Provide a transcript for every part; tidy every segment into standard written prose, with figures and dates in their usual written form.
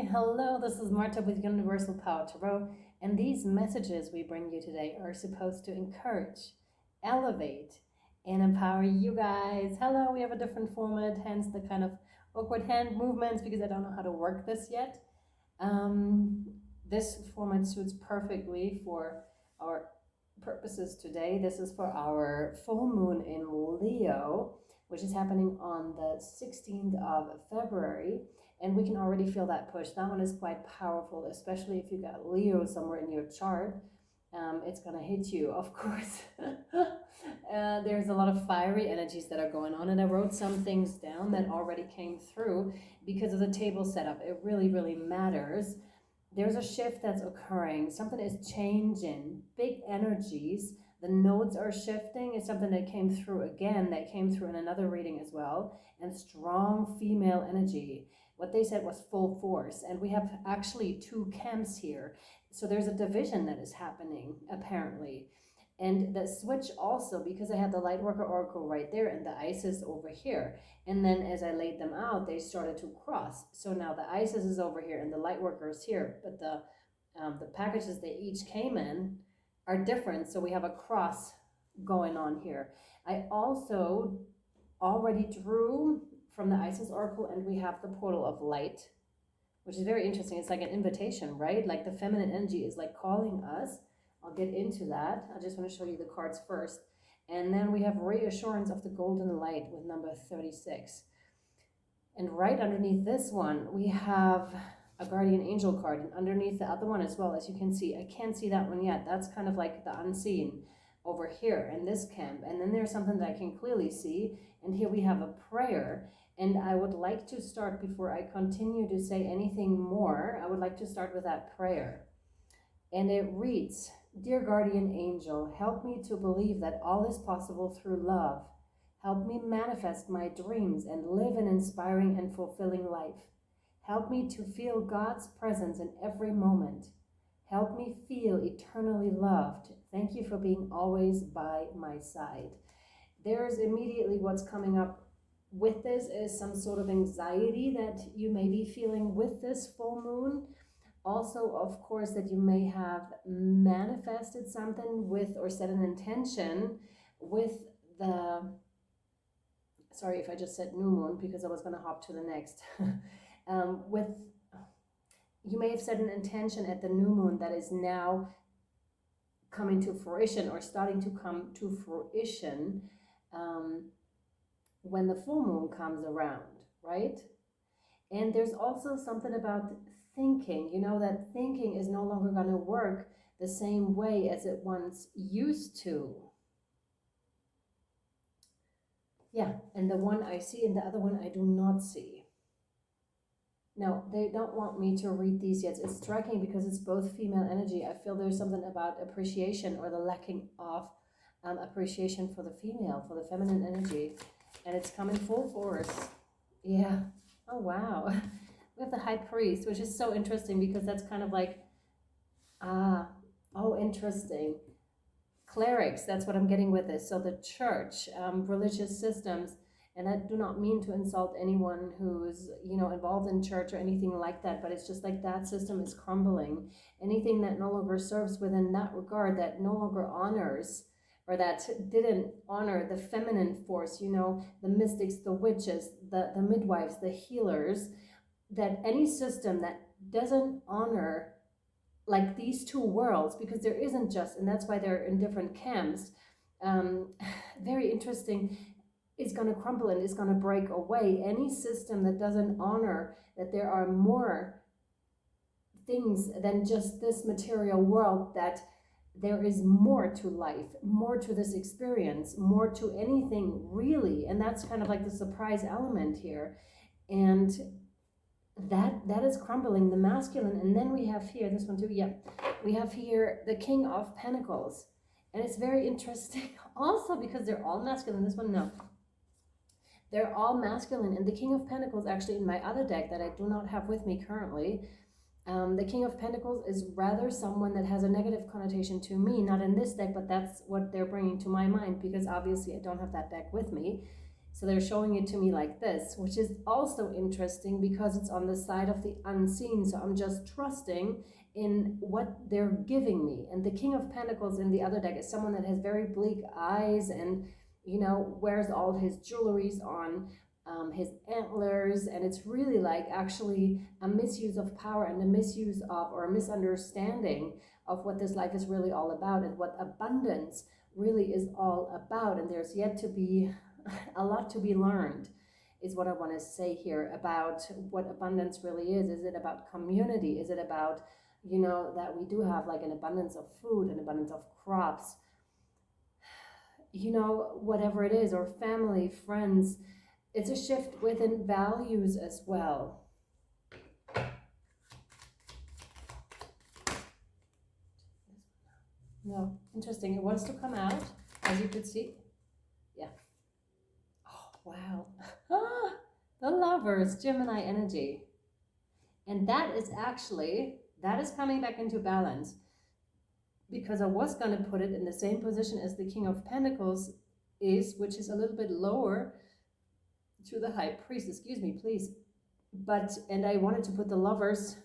everybody. Hello, this is Marta with Universal Power Tarot, and these messages we bring you today are supposed to encourage, elevate, and empower you guys. Hello, we have a different format, hence the kind of awkward hand movements because I don't know how to work this yet. This format suits perfectly for our purposes today. This is for our full moon in Leo, which is happening on the 16th of February. And we can already feel that push. That one is quite powerful, especially if you got Leo somewhere in your chart. It's gonna hit you, of course. There's a lot of fiery energies that are going on, and I wrote some things down that already came through because of the table setup. It really, really matters. There's a shift that's occurring. Something is changing. Big energies. The nodes are shifting. It's something that came through again, that came through in another reading as well. And strong female energy. What they said was full force. And we have actually two camps here. So there's a division that is happening, apparently. And the switch also, because I had the Lightworker Oracle right there and the Isis over here. And then as I laid them out, they started to cross. So now the Isis is over here and the Lightworker is here. But the packages they each came in are different. So we have a cross going on here. I also already drew from the Isis Oracle, and we have the Portal of Light, which is very interesting. It's like an invitation, right? Like the feminine energy is like calling us. I'll get into that. I just want to show you the cards first. And then we have Reassurance of the Golden Light with number 36. And right underneath this one, we have a Guardian Angel card. And underneath the other one as well, as you can see, I can't see that one yet. That's kind of like the unseen over here in this camp. And then there's something that I can clearly see. And here we have a prayer. And I would like to start, before I continue to say anything more, I would like to start with that prayer. And it reads, Dear Guardian Angel, help me to believe that all is possible through love. Help me manifest my dreams and live an inspiring and fulfilling life. Help me to feel God's presence in every moment. Help me feel eternally loved. Thank you for being always by my side. There's immediately what's coming up with this is some sort of anxiety that you may be feeling with this full moon. Also, of course, that you may have manifested something with or set an intention with the, sorry if I just said new moon because I was going to hop to the next. You may have set an intention at the new moon that is now coming to fruition or starting to come to fruition when the full moon comes around, right? And there's also something about thinking, you know, that thinking is no longer going to work the same way as it once used to. Yeah, and the one I see and the other one I do not see. No, they don't want me to read these yet. It's striking because it's both female energy. I feel there's something about appreciation or the lacking of appreciation for the female, for the feminine energy. And it's coming full force. Yeah. Oh, wow. We have the High Priest, which is so interesting because that's kind of like, interesting. Clerics, that's what I'm getting with this. So the church, religious systems, and I do not mean to insult anyone who's, involved in church or anything like that, but it's just like that system is crumbling. Anything that no longer serves within that regard, that no longer honors or that didn't honor the feminine force, the mystics, the witches, the midwives, the healers, that any system that doesn't honor like these two worlds, because there isn't just, and that's why they're in different camps, very interesting, is going to crumble and is going to break away. Any system that doesn't honor that there are more things than just this material world, that there is more to life, more to this experience, more to anything really. And that's kind of like the surprise element here. And that is crumbling, the masculine. And then we have here, this one too, we have here the King of Pentacles. And it's very interesting also because they're all masculine. This one, no. They're all masculine. And the King of Pentacles, actually in my other deck that I do not have with me currently, the King of Pentacles is rather someone that has a negative connotation to me, not in this deck, but that's what they're bringing to my mind because obviously I don't have that deck with me. So they're showing it to me like this, which is also interesting because it's on the side of the unseen. So I'm just trusting in what they're giving me. And the King of Pentacles in the other deck is someone that has very bleak eyes and, you know, wears all his jewelries on his antlers. And it's really like actually a misuse of power and a misuse of, or a misunderstanding of what this life is really all about and what abundance really is all about. And there's yet to be a lot to be learned, is what I want to say here about what abundance really is. Is it about community? Is it about, you know, that we do have like an abundance of food, an abundance of crops, you know, whatever it is, or family, friends. It's a shift within values as well. No, interesting. It wants to come out, as you could see. Yeah. Oh, wow. Ah, the Lovers, Gemini energy. And that is actually, that is coming back into balance, because I was going to put it in the same position as the King of Pentacles is, which is a little bit lower to the High Priest. Excuse me, please. But, and I wanted to put the Lovers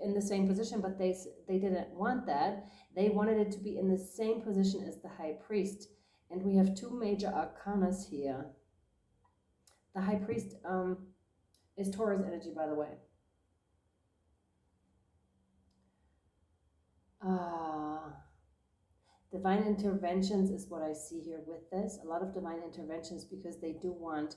in the same position, but they didn't want that. They wanted it to be in the same position as the High Priest. And we have two major arcanas here. The High Priest is Taurus energy, by the way. Divine interventions is what I see here with this. A lot of divine interventions, because they do want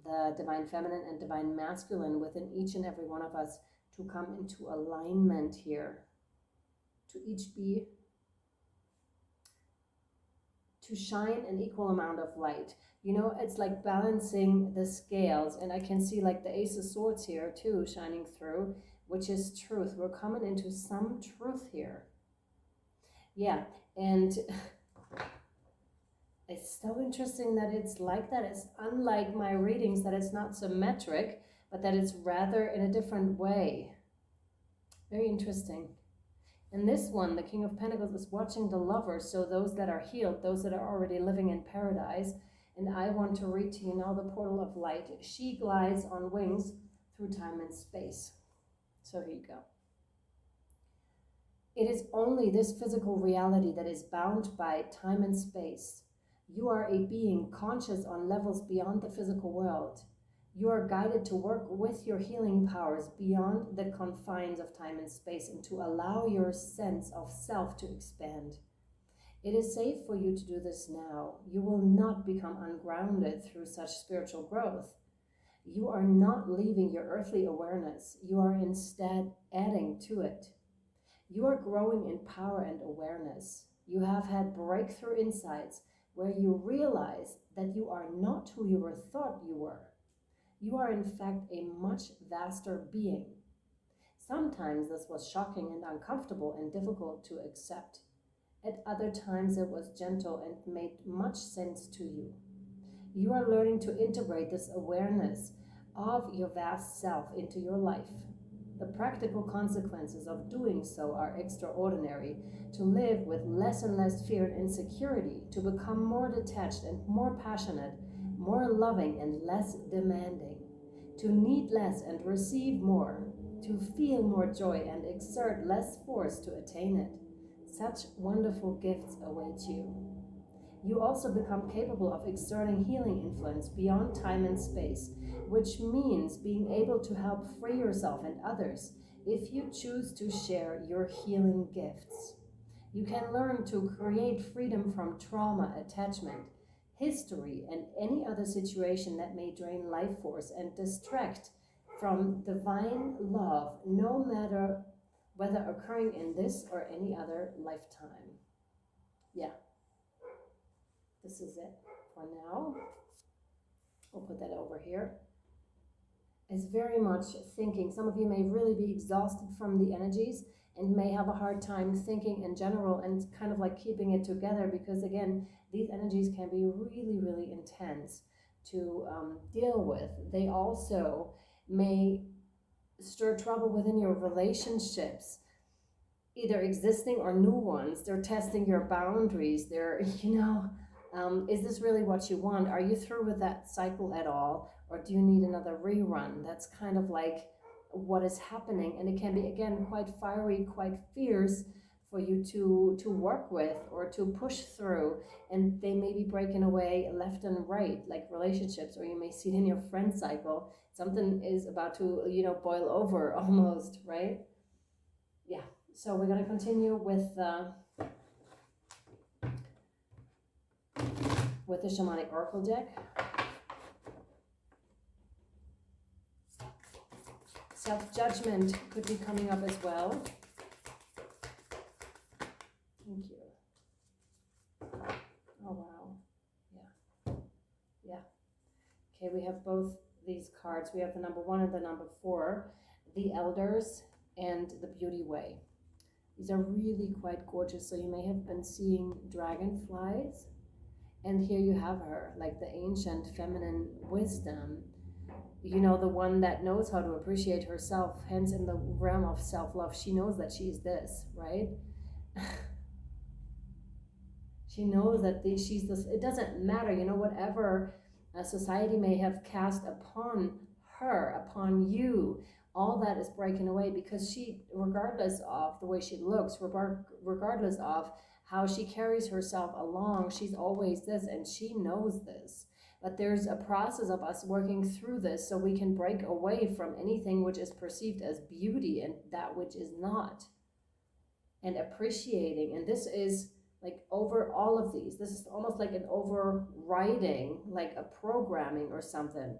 the divine feminine and divine masculine within each and every one of us to come into alignment here, to each be, to shine an equal amount of light. You know, it's like balancing the scales, and I can see like the Ace of Swords here too shining through, which is truth. We're coming into some truth here. Yeah, and it's so interesting that it's like that. It's unlike my readings, that it's not symmetric, but that it's rather in a different way. Very interesting. And this one, the King of Pentacles, is watching the Lovers, so those that are healed, those that are already living in paradise. And I want to read to you now the portal of light. She glides on wings through time and space. So here you go. It is only this physical reality that is bound by time and space. You are a being conscious on levels beyond the physical world. You are guided to work with your healing powers beyond the confines of time and space, and to allow your sense of self to expand. It is safe for you to do this now. You will not become ungrounded through such spiritual growth. You are not leaving your earthly awareness. You are instead adding to it. You are growing in power and awareness. You have had breakthrough insights where you realize that you are not who you were thought you were. You are in fact a much vaster being. Sometimes this was shocking and uncomfortable and difficult to accept. At other times it was gentle and made much sense to you. You are learning to integrate this awareness of your vast self into your life. The practical consequences of doing so are extraordinary. To live with less and less fear and insecurity, to become more detached and more passionate, more loving and less demanding, to need less and receive more, to feel more joy and exert less force to attain it. Such wonderful gifts await you. You also become capable of exerting healing influence beyond time and space, which means being able to help free yourself and others if you choose to share your healing gifts. You can learn to create freedom from trauma, attachment, history, and any other situation that may drain life force and distract from divine love, no matter whether occurring in this or any other lifetime. Yeah. This is it for now. We'll put that over here. It's very much thinking. Some of you may really be exhausted from the energies and may have a hard time thinking in general and kind of like keeping it together, because again, these energies can be really, really intense to deal with. They also may stir trouble within your relationships, either existing or new ones. They're testing your boundaries. They're, you know, Is this really what you want? Are you through with that cycle at all? Or do you need another rerun? That's kind of like what is happening. And it can be, again, quite fiery, quite fierce for you to work with or to push through. And they may be breaking away left and right, like relationships, or you may see it in your friend cycle. Something is about to, boil over almost, right? Yeah. So we're going to continue with the shamanic oracle deck. Self-judgment could be coming up as well. Thank you. Oh, wow. Yeah. Yeah. Okay, we have both these cards. We have the number 1 and the number 4, the elders and the beauty way. These are really quite gorgeous. So you may have been seeing dragonflies. And here you have her, like the ancient feminine wisdom, the one that knows how to appreciate herself, hence in the realm of self-love. She knows that she's this, right? She knows that she's this. It doesn't matter, whatever society may have cast upon her, upon you, all that is breaking away, because she, regardless of the way she looks, regardless of how she carries herself along, she's always this, and she knows this. But there's a process of us working through this so we can break away from anything which is perceived as beauty and that which is not. And appreciating, and this is like over all of these. This is almost like an overriding, like a programming or something.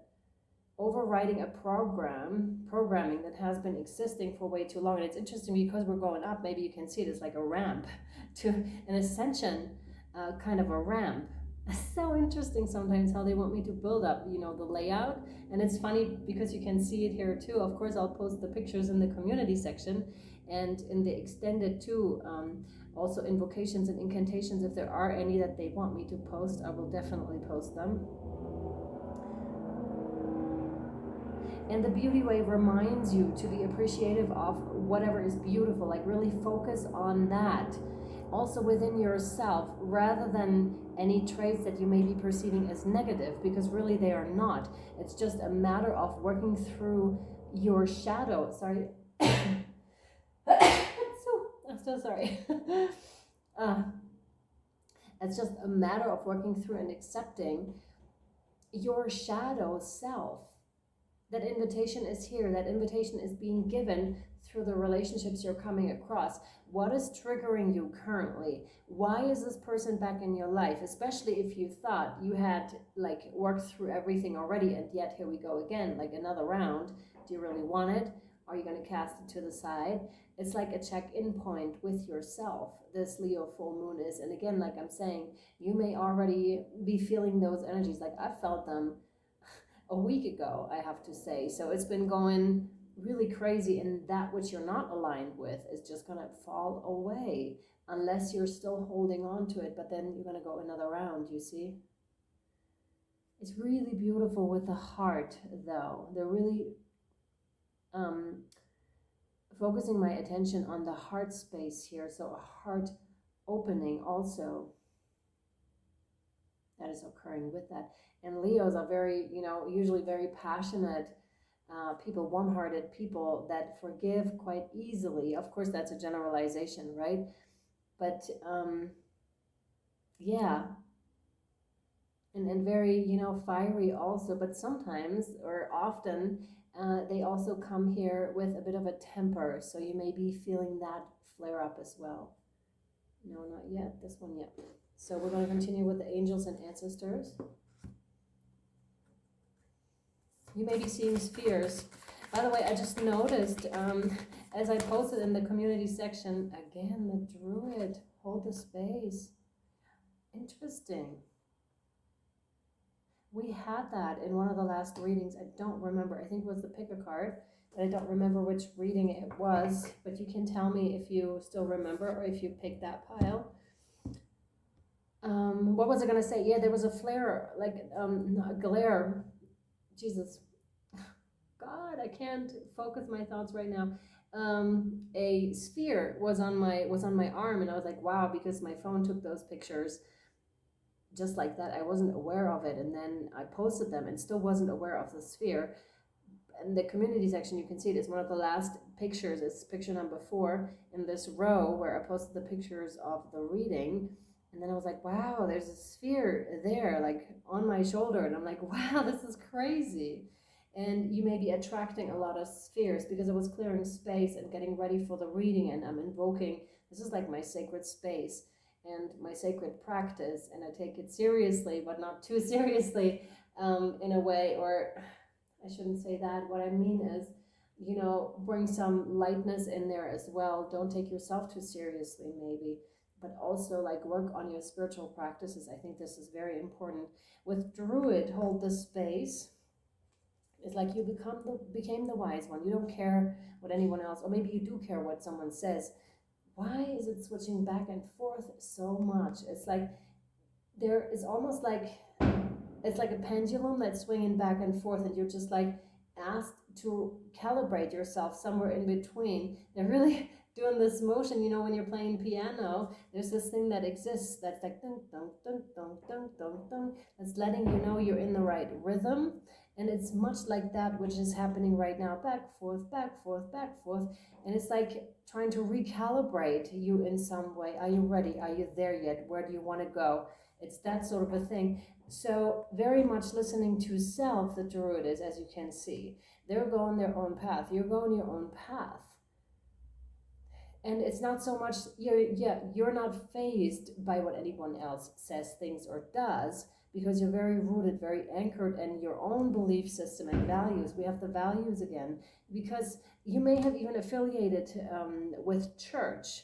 Overriding a programming that has been existing for way too long. And it's interesting because we're going up, maybe you can see it as like a ramp to an ascension, kind of a ramp. So interesting sometimes how they want me to build up, the layout. And it's funny because you can see it here too. Of course, I'll post the pictures in the community section and in the extended too. Also invocations and incantations, if there are any that they want me to post, I will definitely post them. And the beauty way reminds you to be appreciative of whatever is beautiful, like really focus on that. Also within yourself, rather than any traits that you may be perceiving as negative, because really they are not. It's just a matter of working through your shadow. Sorry. I'm so sorry. It's just a matter of working through and accepting your shadow self. That invitation is here. That invitation is being given through the relationships you're coming across. What is triggering you currently? Why is this person back in your life? Especially if you thought you had like worked through everything already, and yet here we go again, like another round. Do you really want it? Are you going to cast it to the side? It's like a check-in point with yourself, this Leo full moon is. And again, like I'm saying, you may already be feeling those energies. Like I felt them a week ago, I have to say. So it's been going really crazy, and that which you're not aligned with is just going to fall away unless you're still holding on to it. But then you're going to go another round, you see. It's really beautiful with the heart, though. They're really focusing my attention on the heart space here. So a heart opening also that is occurring with that. And Leos are very, usually very passionate people, warm-hearted people that forgive quite easily. Of course, that's a generalization, right? But yeah, and very, fiery also. But sometimes or often they also come here with a bit of a temper. So you may be feeling that flare up as well. No, not yet. This one yet. So we're going to continue with the angels and ancestors. You may be seeing spheres. By the way, I just noticed, as I posted in the community section, again, the Druid, hold the space. Interesting. We had that in one of the last readings. I don't remember. I think it was the pick a card, but I don't remember which reading it was. But you can tell me if you still remember or if you picked that pile. What was I going to say? Yeah, there was a flare, like a glare. Jesus. God, I can't focus my thoughts right now. A sphere was on my arm, and I was like, wow, because my phone took those pictures. just like that. I wasn't aware of it, and then I posted them and still wasn't aware of the sphere. In the community section, you can see it is one of the last pictures. It's picture number 4 in this row where I posted the pictures of the reading. And then I was like, wow, there's a sphere there, like on my shoulder. And I'm like, wow, this is crazy. And you may be attracting a lot of spheres, because I was clearing space and getting ready for the reading, and I'm invoking, this is like my sacred space and my sacred practice, and I take it seriously, but not too seriously, in a way, or I shouldn't say that. What I mean is, bring some lightness in there as well. Don't take yourself too seriously, maybe, but also like work on your spiritual practices. I think this is very important. With Druid, hold the space. It's like you became the wise one. You don't care what anyone else, or maybe you do care what someone says. Why is it switching back and forth so much? It's like there is almost like, it's like a pendulum that's swinging back and forth, and you're just like asked to calibrate yourself somewhere in between. They're really doing this motion, when you're playing piano, there's this thing that exists that's like dun dun dun dun dun dun dun, that's letting you know you're in the right rhythm. And it's much like that which is happening right now, back, forth, back, forth, back, forth. And it's like trying to recalibrate you in some way. Are you ready? Are you there yet? Where do you want to go? It's that sort of a thing. So very much listening to self, the Druid is, as you can see. They're going their own path. You're going your own path. And it's not so much, you're not fazed by what anyone else says, thinks, or does, because you're very rooted, very anchored in your own belief system and values. We have the values again, because you may have even affiliated with church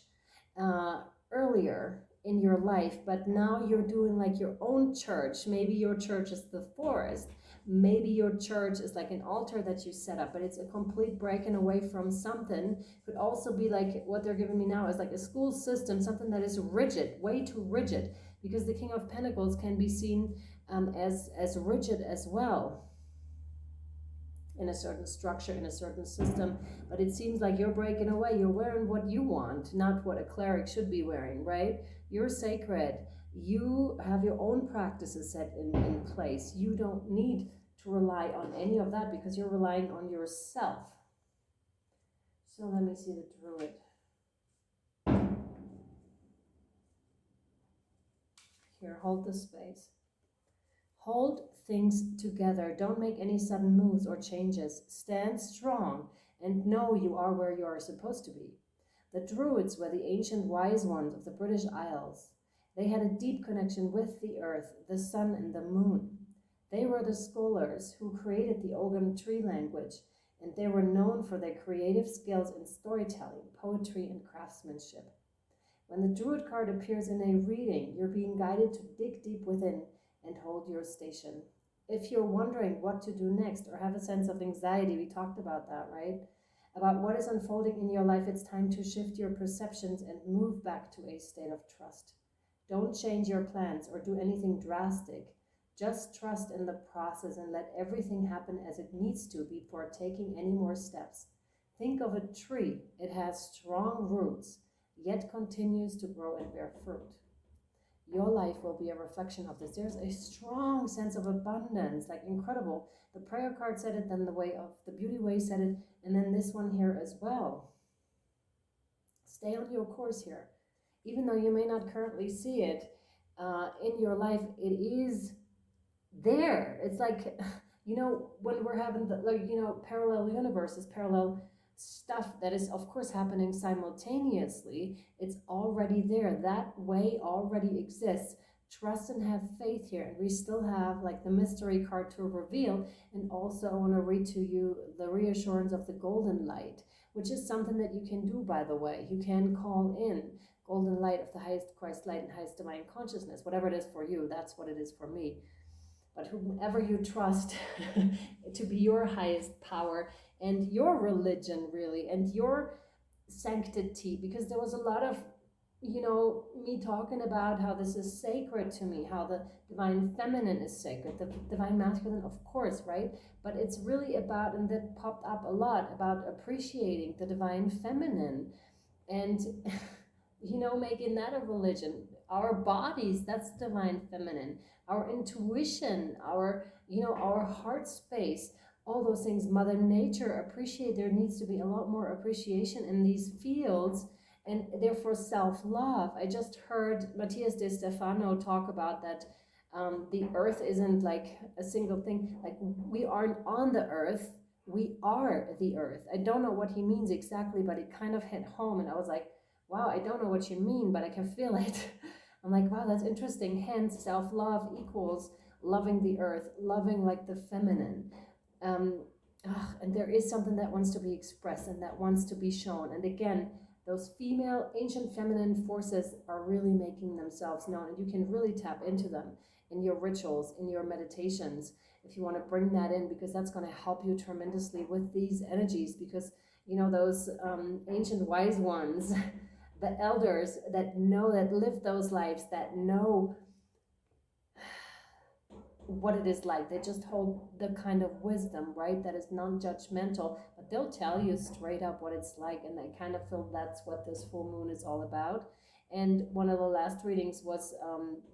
earlier in your life, but now you're doing like your own church. Maybe your church is the forest. Maybe your church is like an altar that you set up, but it's a complete breaking away from something. Could also be like what they're giving me now is like a school system, something that is rigid, way too rigid, because the King of Pentacles can be seen as rigid as well, in a certain structure, in a certain system. But it seems like you're breaking away. You're wearing what you want, not what a cleric should be wearing, right? You're sacred. You have your own practices set in place. You don't need to rely on any of that, because you're relying on yourself. So let me see the Druid. Here, hold the space. Hold things together. Don't make any sudden moves or changes. Stand strong and know you are where you are supposed to be. The Druids were the ancient wise ones of the British Isles. They had a deep connection with the earth, the sun, and the moon. They were the scholars who created the Ogham tree language, and they were known for their creative skills in storytelling, poetry, and craftsmanship. When the Druid card appears in a reading, you're being guided to dig deep within and hold your station. If you're wondering what to do next or have a sense of anxiety, we talked about that, right? About what is unfolding in your life, it's time to shift your perceptions and move back to a state of trust. Don't change your plans or do anything drastic. Just trust in the process and let everything happen as it needs to before taking any more steps. Think of a tree. It has strong roots, yet continues to grow and bear fruit. Your life will be a reflection of this. There's a strong sense of abundance, like incredible. The prayer card said it, then the beauty way said it, and then this one here as well. Stay on your course here. Even though you may not currently see it in your life, it is there. It's like, when we're having parallel universes, parallel stuff that is of course happening simultaneously, it's already there. That way already exists. Trust and have faith here. And we still have like the mystery card to reveal, and also I want to read to you the reassurance of the golden light, which is something that you can do, by the way. You can call in golden light of the highest Christ light and highest divine consciousness, whatever it is for you. That's what it is for me. But whomever you trust to be your highest power and your religion, really, and your sanctity, because there was a lot of, me talking about how this is sacred to me, how the divine feminine is sacred, the divine masculine, of course, right? But it's really about, and that popped up a lot, about appreciating the divine feminine and, making that a religion. our bodies, that's divine feminine, our intuition, our, you know, our heart space, all those things. Mother Nature, appreciate, there needs to be a lot more appreciation in these fields, and therefore self-love. I just heard Matthias De Stefano talk about that. The earth isn't like a single thing, like we aren't on the earth, we are the earth. I don't know what he means exactly, but it kind of hit home, and I was like, wow, I don't know what you mean, but I can feel it. I'm like, wow, that's interesting. Hence, self-love equals loving the earth, loving like the feminine. Um, and there is something that wants to be expressed and that wants to be shown. And again, those female ancient feminine forces are really making themselves known, and you can really tap into them in your rituals, in your meditations, if you want to bring that in, because that's going to help you tremendously with these energies. Because, you know, those ancient wise ones, the elders that know, that live those lives, that know what it is like, they just hold the kind of wisdom, right, that is non-judgmental, but they'll tell you straight up what it's like. And I kind of feel that's what this full moon is all about. And one of the last readings was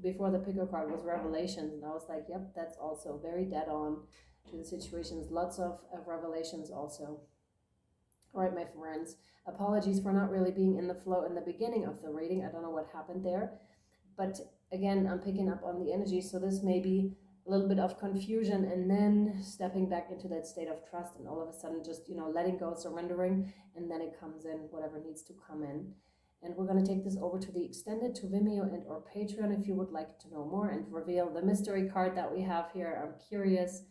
before the picker card was Revelations, and I was like, yep, that's also very dead on to the situations. Lots of revelations also. All right, my friends, apologies for not really being in the flow in the beginning of the reading. I don't know what happened there, but again, I'm picking up on the energy, so this may be a little bit of confusion, and then stepping back into that state of trust, and all of a sudden just, you know, letting go, surrendering, and then it comes in whatever needs to come in. And we're going to take this over to the extended, to Vimeo and or Patreon if you would like to know more and reveal the mystery card that we have here. I'm curious.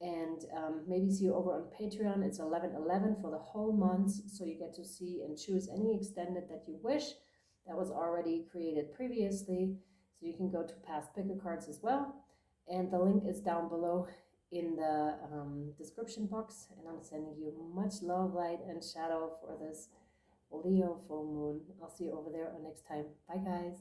And maybe see you over on Patreon. It's 11/11 for the whole month, so you get to see and choose any extended that you wish that was already created previously. So you can go to past picker cards as well, and the link is down below in the description box. And I'm sending you much love, light, and shadow for this Leo full moon. I'll see you over there next time. Bye, guys.